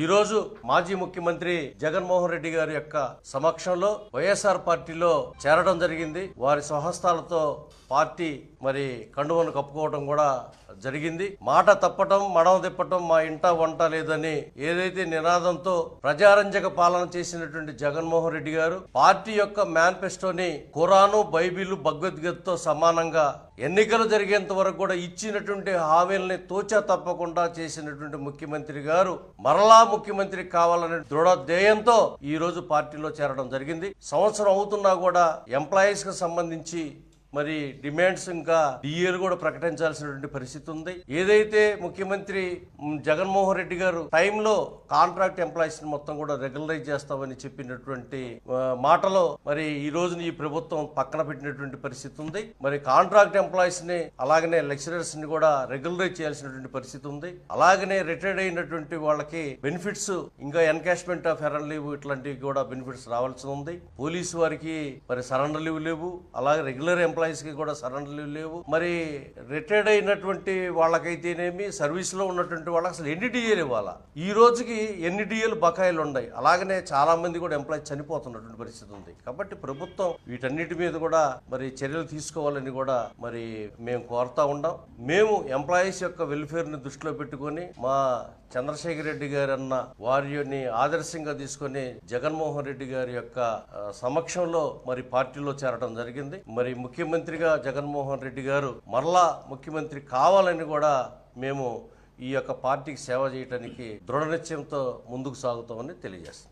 ఈ రోజు మాజీ ముఖ్యమంత్రి జగన్మోహన్ రెడ్డి గారి యొక్క సమక్షంలో వైఎస్ఆర్ పార్టీలో చేరడం జరిగింది. వారి స్వహస్తాలతో పార్టీ మరి కండువను కప్పుకోవడం కూడా జరిగింది. మాట తప్పటం మడవ తిప్పటం మా ఇంట వంట లేదని ఏదైతే నినాదంతో ప్రజారంజక పాలన చేసినటువంటి జగన్మోహన్ రెడ్డి గారు పార్టీ యొక్క మేనిఫెస్టోని ఖురాను, బైబిల్, భగవద్గీతతో సమానంగా ఎన్నికలు జరిగేంత వరకు కూడా ఇచ్చినటువంటి హామీలని తోచా తప్పకుండా చేసినటువంటి ముఖ్యమంత్రి గారు మరలా ముఖ్యమంత్రి కావాలనే దృఢ ధ్యేయంతో ఈ రోజు పార్టీలో చేరడం జరిగింది. సంవత్సరం అవుతున్నా కూడా ఎంప్లాయీస్ కి సంబంధించి మరి డిమాండ్స్ ఇంకా డిఏలు కూడా ప్రకటించాల్సినటువంటి పరిస్థితి ఉంది. ఏదైతే ముఖ్యమంత్రి జగన్మోహన్ రెడ్డి గారు టైంలో కాంట్రాక్ట్ ఎంప్లాయీస్ మొత్తం కూడా రెగ్యులరైజ్ చేస్తామని చెప్పినటువంటి మాటలో మరి ఈ రోజున ఈ ప్రభుత్వం పక్కన పెట్టినటువంటి పరిస్థితి ఉంది. మరి కాంట్రాక్ట్ ఎంప్లాయీస్ ని అలాగనే లెక్చరర్స్ ని కూడా రెగ్యులరైజ్ చేయాల్సినటువంటి పరిస్థితి ఉంది. అలాగనే రిటైర్డ్ అయినటువంటి వాళ్ళకి బెనిఫిట్స్ ఇంకా ఎన్కాష్మెంట్ ఆఫ్ ఎర్న్ లీవ్ ఇట్లాంటివి కూడా బెనిఫిట్స్ రావాల్సి ఉంది. పోలీసు వారికి మరి సరెండర్ లీవ్ లేవు, అలాగే రెగ్యులర్ ఎంప్లాయీస్ కి కూడా సరెండర్ లీవ్ లేవు. మరి రిటైర్డ్ అయినటువంటి వాళ్ళకైతేనేమి సర్వీస్ లో ఉన్నటువంటి వాళ్ళకి అసలు ఎన్ని డిఏలు ఇవ్వాలా, ఈ రోజుకి ఎన్ని డిఏలు బకాయిలు ఉన్నాయి. అలాగనే చాలా మంది కూడా ఎంప్లాయీస్ చనిపోతున్నటువంటి పరిస్థితి ఉంది. కాబట్టి ప్రభుత్వం వీటన్నిటి మీద కూడా మరి చర్యలు తీసుకోవాలని కూడా మరి మేము కోరుతా ఉన్నాం. మేము ఎంప్లాయీస్ యొక్క వెల్ఫేర్ ని దృష్టిలో పెట్టుకొని మా చంద్రశేఖర్ రెడ్డి గారు అన్న వారిని ఆదర్శంగా తీసుకొని జగన్మోహన్ రెడ్డి గారి యొక్క సమక్షంలో మరి పార్టీలో చేరడం జరిగింది. మరి ముఖ్యమంత్రిగా జగన్మోహన్ రెడ్డి గారు మరలా ముఖ్యమంత్రి కావాలని కూడా మేము ఈ యొక్క పార్టీకి సేవ చేయడానికి దృఢ నిశ్చయంతో ముందుకు సాగుతామని తెలియజేస్తాం.